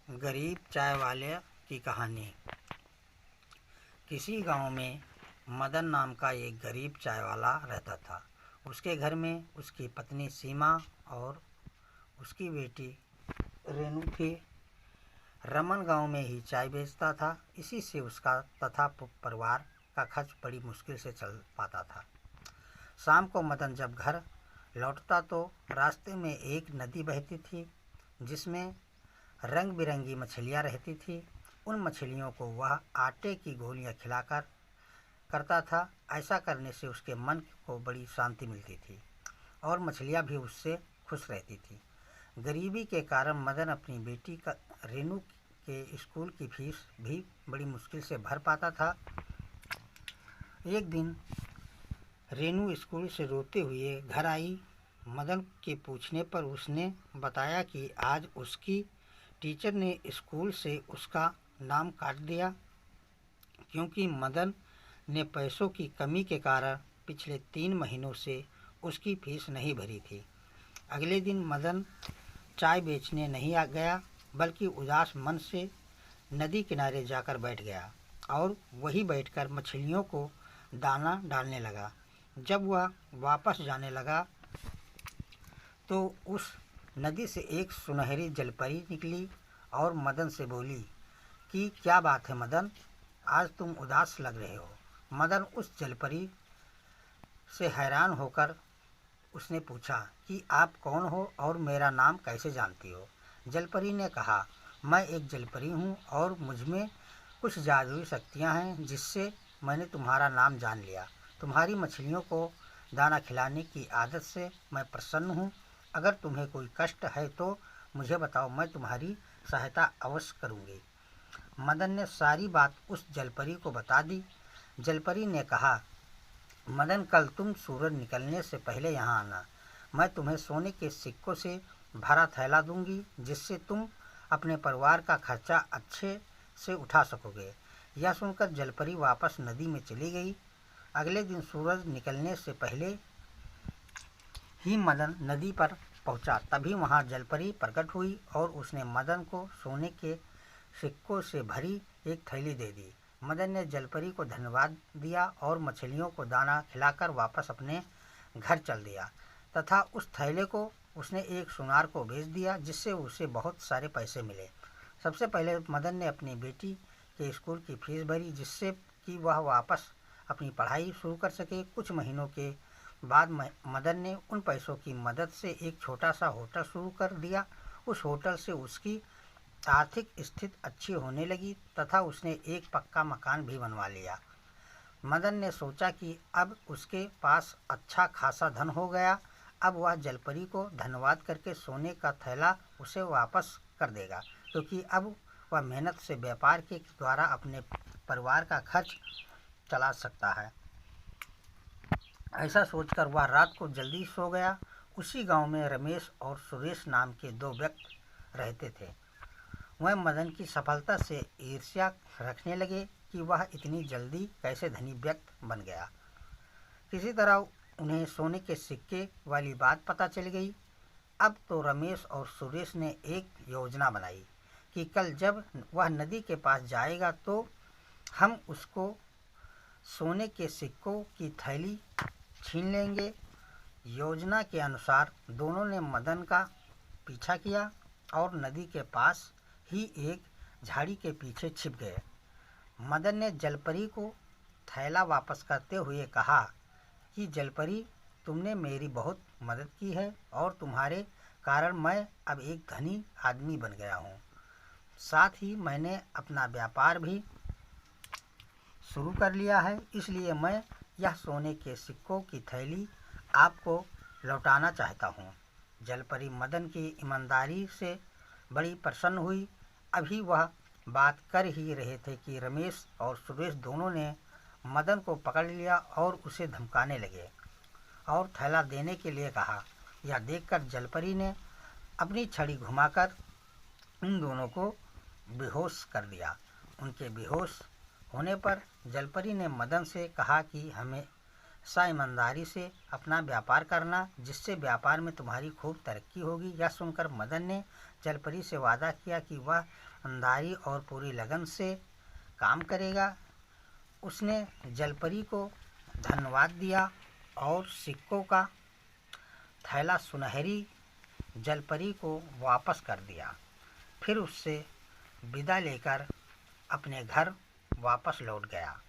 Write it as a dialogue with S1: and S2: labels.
S1: गरीब चाय वाले की कहानी। किसी गांव में मदन नाम का एक गरीब चाय वाला रहता था। उसके घर में उसकी पत्नी सीमा और उसकी बेटी रेणु थी। रमन गांव में ही चाय बेचता था। इसी से उसका तथा परिवार का खर्च बड़ी मुश्किल से चल पाता था। शाम को मदन जब घर लौटता तो रास्ते में एक नदी बहती थी जिसमें रंग बिरंगी मछलियाँ रहती थी। उन मछलियों को वह आटे की गोलियाँ खिलाकर करता था। ऐसा करने से उसके मन को बड़ी शांति मिलती थी और मछलियाँ भी उससे खुश रहती थी। गरीबी के कारण मदन अपनी बेटी का रेणु के स्कूल की फीस भी बड़ी मुश्किल से भर पाता था। एक दिन रेणु स्कूल से रोते हुए घर आई। मदन के पूछने पर उसने बताया कि आज उसकी टीचर ने स्कूल से उसका नाम काट दिया क्योंकि मदन ने पैसों की कमी के कारण पिछले 3 महीनों से उसकी फीस नहीं भरी थी। अगले दिन मदन चाय बेचने नहीं आ गया बल्कि उदास मन से नदी किनारे जाकर बैठ गया और वहीं बैठकर मछलियों को दाना डालने लगा। जब वह वापस जाने लगा तो उस नदी से एक सुनहरी जलपरी निकली और मदन से बोली कि क्या बात है मदन, आज तुम उदास लग रहे हो। मदन उस जलपरी से हैरान होकर उसने पूछा कि आप कौन हो और मेरा नाम कैसे जानती हो। जलपरी ने कहा, मैं एक जलपरी हूँ और मुझमें कुछ जादुई शक्तियाँ हैं जिससे मैंने तुम्हारा नाम जान लिया। तुम्हारी मछलियों को दाना खिलाने की आदत से मैं प्रसन्न हूँ। अगर तुम्हें कोई कष्ट है तो मुझे बताओ, मैं तुम्हारी सहायता अवश्य करूँगी। मदन ने सारी बात उस जलपरी को बता दी। जलपरी ने कहा, मदन, कल तुम सूरज निकलने से पहले यहाँ आना। मैं तुम्हें सोने के सिक्कों से भरा थैला दूंगी जिससे तुम अपने परिवार का खर्चा अच्छे से उठा सकोगे। यह सुनकर जलपरी वापस नदी में चली गई। अगले दिन सूरज निकलने से पहले ही मदन नदी पर पहुंचा। तभी वहां जलपरी प्रकट हुई और उसने मदन को सोने के सिक्कों से भरी एक थैली दे दी। मदन ने जलपरी को धन्यवाद दिया और मछलियों को दाना खिलाकर वापस अपने घर चल दिया तथा उस थैले को उसने एक सुनार को बेच दिया जिससे उसे बहुत सारे पैसे मिले। सबसे पहले मदन ने अपनी बेटी के स्कूल की फीस भरी जिससे कि वह वापस अपनी पढ़ाई शुरू कर सके। कुछ महीनों के बाद मदन ने उन पैसों की मदद से एक छोटा सा होटल शुरू कर दिया। उस होटल से उसकी आर्थिक स्थिति अच्छी होने लगी तथा उसने एक पक्का मकान भी बनवा लिया। मदन ने सोचा कि अब उसके पास अच्छा खासा धन हो गया। अब वह जलपरी को धन्यवाद करके सोने का थैला उसे वापस कर देगा क्योंकि अब वह मेहनत से व्यापार के द्वारा अपने परिवार का खर्च चला सकता है। ऐसा सोचकर वह रात को जल्दी सो गया। उसी गांव में रमेश और सुरेश नाम के 2 व्यक्ति रहते थे। वह मदन की सफलता से ईर्ष्या रखने लगे कि वह इतनी जल्दी कैसे धनी व्यक्ति बन गया। किसी तरह उन्हें सोने के सिक्के वाली बात पता चल गई। अब तो रमेश और सुरेश ने एक योजना बनाई कि कल जब वह नदी के पास जाएगा तो हम उसको सोने के सिक्कों की थैली छीन लेंगे। योजना के अनुसार दोनों ने मदन का पीछा किया और नदी के पास ही एक झाड़ी के पीछे छिप गए। मदन ने जलपरी को थैला वापस करते हुए कहा कि जलपरी, तुमने मेरी बहुत मदद की है और तुम्हारे कारण मैं अब एक धनी आदमी बन गया हूँ। साथ ही मैंने अपना व्यापार भी शुरू कर लिया है, इसलिए मैं यह सोने के सिक्कों की थैली आपको लौटाना चाहता हूँ। जलपरी मदन की ईमानदारी से बड़ी प्रसन्न हुई। अभी वह बात कर ही रहे थे कि रमेश और सुरेश दोनों ने मदन को पकड़ लिया और उसे धमकाने लगे और थैला देने के लिए कहा। यह देखकर जलपरी ने अपनी छड़ी घुमाकर उन दोनों को बेहोश कर दिया। उनके बेहोश होने पर जलपरी ने मदन से कहा कि हमेशा ईमानदारी से अपना व्यापार करना जिससे व्यापार में तुम्हारी खूब तरक्की होगी। यह सुनकर मदन ने जलपरी से वादा किया कि वह ईमानदारी और पूरी लगन से काम करेगा। उसने जलपरी को धन्यवाद दिया और सिक्कों का थैला सुनहरी जलपरी को वापस कर दिया। फिर उससे विदा लेकर अपने घर वापस लौट गया।